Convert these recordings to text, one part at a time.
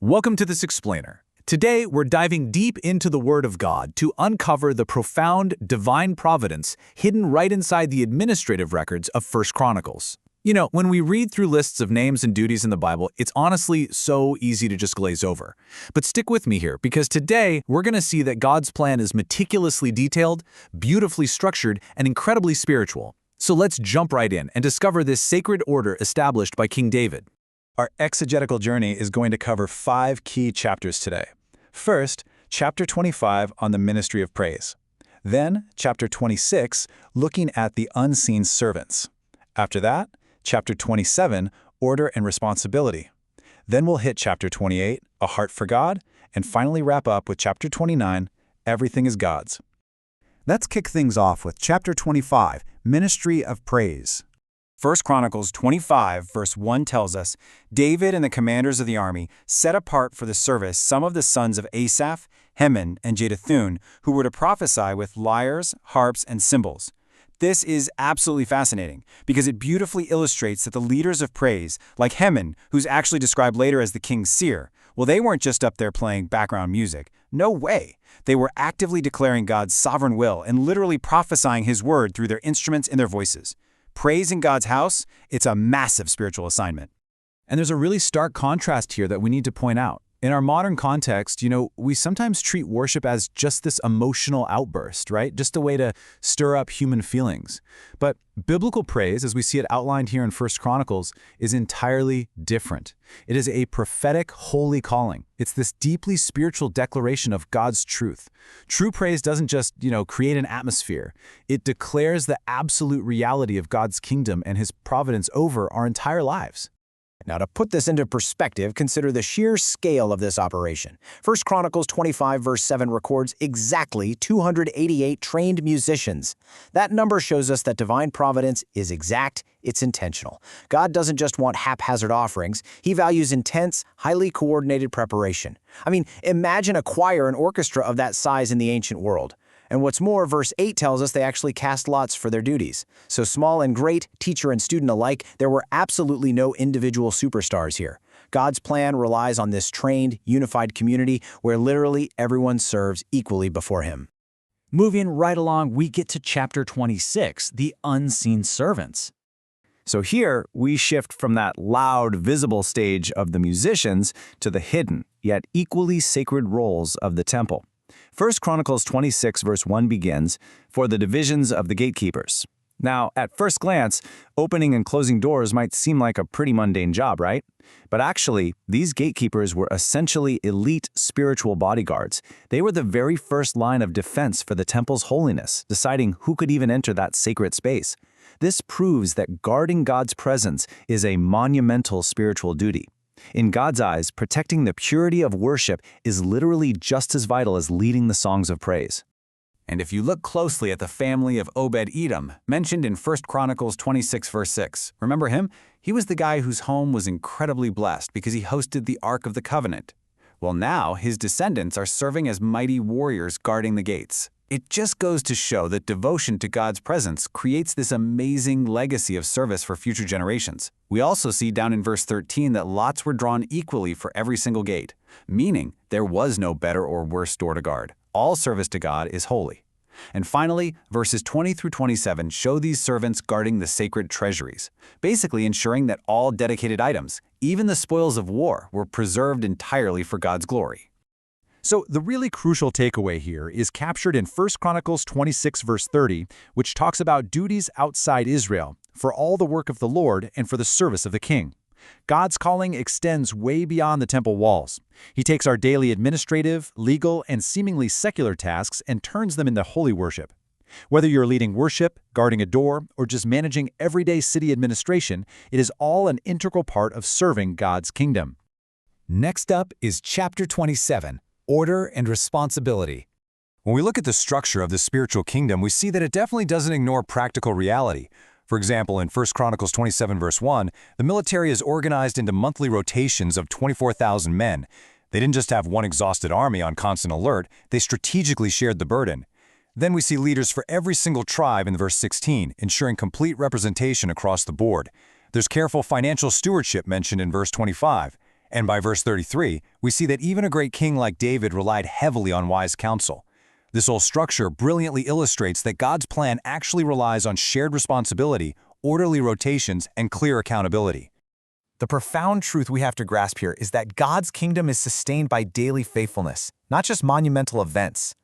Welcome to this explainer. Today, we're diving deep into the Word of God to uncover the profound divine providence hidden right inside the administrative records of 1 Chronicles. You know, when we read through lists of names and duties in the Bible, it's honestly so easy to just glaze over. But stick with me here, because today, we're going to see that God's plan is meticulously detailed, beautifully structured, and incredibly spiritual. So let's jump right in and discover this sacred order established by King David. Our exegetical journey is going to cover 5 key chapters today. First, chapter 25 on the ministry of praise. Then, chapter 26, looking at the unseen servants. After that, chapter 27, order and responsibility. Then we'll hit chapter 28, a heart for God, and finally wrap up with chapter 29, everything is God's. Let's kick things off with chapter 25, ministry of praise. 1 Chronicles 25, verse 1 tells us, David and the commanders of the army set apart for the service some of the sons of Asaph, Heman, and Jeduthun, who were to prophesy with lyres, harps, and cymbals. This is absolutely fascinating, because it beautifully illustrates that the leaders of praise, like Heman, who's actually described later as the king's seer, well, they weren't just up there playing background music. No way! They were actively declaring God's sovereign will and literally prophesying His word through their instruments and their voices. Praise in God's house, it's a massive spiritual assignment. And there's a really stark contrast here that we need to point out. In our modern context, we sometimes treat worship as just this emotional outburst, right? Just a way to stir up human feelings. But biblical praise, as we see it outlined here in 1 Chronicles, is entirely different. It is a prophetic, holy calling. It's this deeply spiritual declaration of God's truth. True praise doesn't just, create an atmosphere. It declares the absolute reality of God's kingdom and His providence over our entire lives. Now, to put this into perspective, consider the sheer scale of this operation. 1 Chronicles 25, verse 7 records exactly 288 trained musicians. That number shows us that divine providence is exact, it's intentional. God doesn't just want haphazard offerings, He values intense, highly coordinated preparation. Imagine a choir and orchestra of that size in the ancient world. And what's more, verse 8 tells us they actually cast lots for their duties. So small and great, teacher and student alike, there were absolutely no individual superstars here. God's plan relies on this trained, unified community where literally everyone serves equally before Him. Moving right along, we get to chapter 26, the unseen servants. So here, we shift from that loud, visible stage of the musicians to the hidden, yet equally sacred roles of the temple. 1 Chronicles 26 verse 1 begins, "For the divisions of the gatekeepers." Now, at first glance, opening and closing doors might seem like a pretty mundane job, right? But actually, these gatekeepers were essentially elite spiritual bodyguards. They were the very first line of defense for the temple's holiness, deciding who could even enter that sacred space. This proves that guarding God's presence is a monumental spiritual duty. In God's eyes, protecting the purity of worship is literally just as vital as leading the songs of praise. And if you look closely at the family of Obed-Edom, mentioned in 1 Chronicles 26 verse 6, remember him? He was the guy whose home was incredibly blessed because he hosted the Ark of the Covenant. Well, now his descendants are serving as mighty warriors guarding the gates. It just goes to show that devotion to God's presence creates this amazing legacy of service for future generations. We also see down in verse 13 that lots were drawn equally for every single gate, meaning there was no better or worse door to guard. All service to God is holy. And finally, verses 20 through 27 show these servants guarding the sacred treasuries, basically ensuring that all dedicated items, even the spoils of war, were preserved entirely for God's glory. So the really crucial takeaway here is captured in 1 Chronicles 26 verse 30, which talks about duties outside Israel, for all the work of the Lord and for the service of the king. God's calling extends way beyond the temple walls. He takes our daily administrative, legal, and seemingly secular tasks and turns them into holy worship. Whether you're leading worship, guarding a door, or just managing everyday city administration, it is all an integral part of serving God's kingdom. Next up is chapter 27. Order and responsibility. When we look at the structure of the spiritual kingdom, we see that it definitely doesn't ignore practical reality. For example, in 1 Chronicles 27 verse 1, the military is organized into monthly rotations of 24,000 men. They didn't just have one exhausted army on constant alert, they strategically shared the burden. Then we see leaders for every single tribe in verse 16, ensuring complete representation across the board. There's careful financial stewardship mentioned in verse 25. And by verse 33, we see that even a great king like David relied heavily on wise counsel. This whole structure brilliantly illustrates that God's plan actually relies on shared responsibility, orderly rotations, and clear accountability. The profound truth we have to grasp here is that God's kingdom is sustained by daily faithfulness, not just monumental events.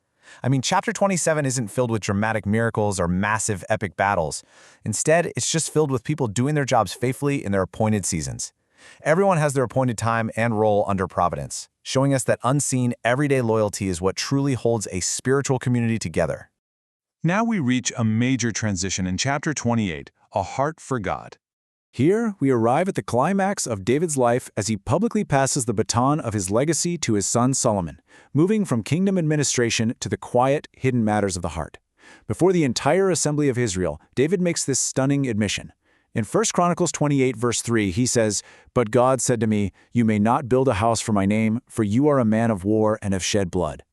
I mean, chapter 27 isn't filled with dramatic miracles or massive epic battles. Instead, it's just filled with people doing their jobs faithfully in their appointed seasons. Everyone has their appointed time and role under providence, showing us that unseen, everyday loyalty is what truly holds a spiritual community together. Now we reach a major transition in chapter 28, a heart for God. Here, we arrive at the climax of David's life as he publicly passes the baton of his legacy to his son Solomon, moving from kingdom administration to the quiet, hidden matters of the heart. Before the entire assembly of Israel, David makes this stunning admission. In 1 Chronicles 28, verse 3, he says, "But God said to me, 'You may not build a house for my name, for you are a man of war and have shed blood.'"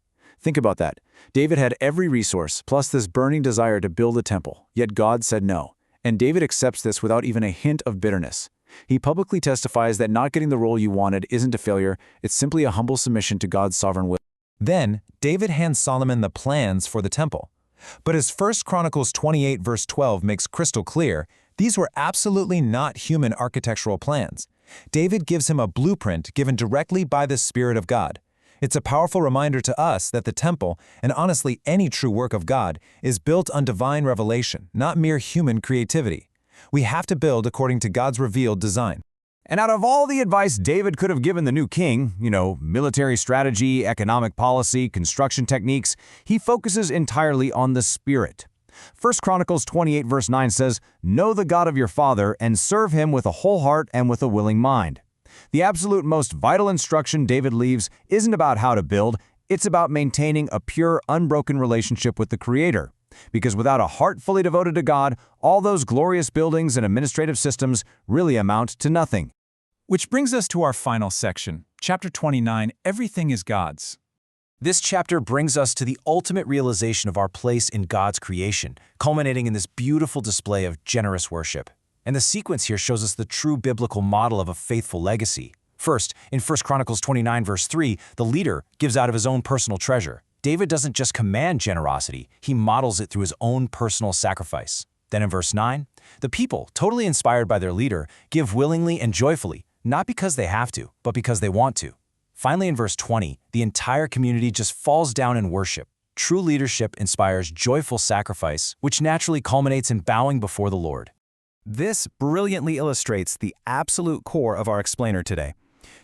Think about that. David had every resource, plus this burning desire to build a temple, yet God said no. And David accepts this without even a hint of bitterness. He publicly testifies that not getting the role you wanted isn't a failure, it's simply a humble submission to God's sovereign will. Then, David hands Solomon the plans for the temple. But as 1 Chronicles 28 verse 12 makes crystal clear, these were absolutely not human architectural plans. David gives him a blueprint given directly by the Spirit of God. It's a powerful reminder to us that the temple, and honestly any true work of God, is built on divine revelation, not mere human creativity. We have to build according to God's revealed design. And out of all the advice David could have given the new king, military strategy, economic policy, construction techniques, he focuses entirely on the Spirit. 1 Chronicles 28 verse 9 says, "Know the God of your father and serve him with a whole heart and with a willing mind." The absolute most vital instruction David leaves isn't about how to build, it's about maintaining a pure, unbroken relationship with the Creator. Because without a heart fully devoted to God, all those glorious buildings and administrative systems really amount to nothing. Which brings us to our final section, chapter 29, Everything is God's. This chapter brings us to the ultimate realization of our place in God's creation, culminating in this beautiful display of generous worship. And the sequence here shows us the true biblical model of a faithful legacy. First, in 1 Chronicles 29 verse 3, the leader gives out of his own personal treasure. David doesn't just command generosity, he models it through his own personal sacrifice. Then in verse 9, the people, totally inspired by their leader, give willingly and joyfully, not because they have to, but because they want to. Finally, in verse 20, the entire community just falls down in worship. True leadership inspires joyful sacrifice, which naturally culminates in bowing before the Lord. This brilliantly illustrates the absolute core of our explainer today.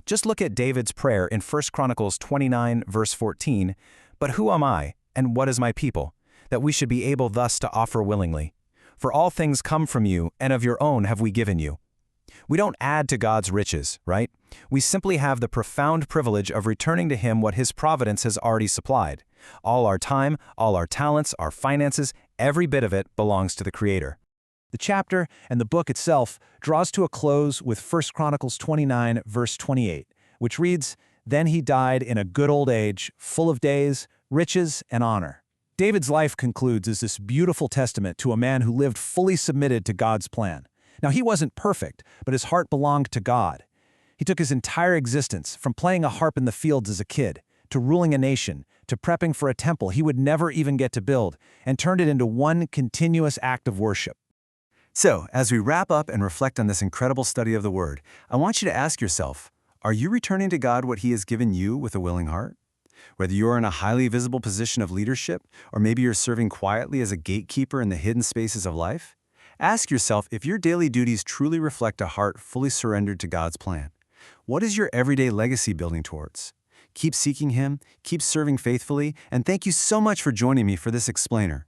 Just look at David's prayer in 1 Chronicles 29, verse 14, "But who am I, and what is my people, that we should be able thus to offer willingly? For all things come from you, and of your own have we given you." We don't add to God's riches, right? We simply have the profound privilege of returning to Him what His providence has already supplied. All our time, all our talents, our finances, every bit of it belongs to the Creator. The chapter and the book itself draws to a close with 1 Chronicles 29, verse 28, which reads, "Then he died in a good old age, full of days, riches, and honor." David's life concludes as this beautiful testament to a man who lived fully submitted to God's plan. Now, he wasn't perfect, but his heart belonged to God. He took his entire existence, from playing a harp in the fields as a kid, to ruling a nation, to prepping for a temple he would never even get to build, and turned it into one continuous act of worship. So, as we wrap up and reflect on this incredible study of the Word, I want you to ask yourself, are you returning to God what He has given you with a willing heart? Whether you're in a highly visible position of leadership, or maybe you're serving quietly as a gatekeeper in the hidden spaces of life, ask yourself if your daily duties truly reflect a heart fully surrendered to God's plan. What is your everyday legacy building towards? Keep seeking Him, keep serving faithfully, and thank you so much for joining me for this explainer.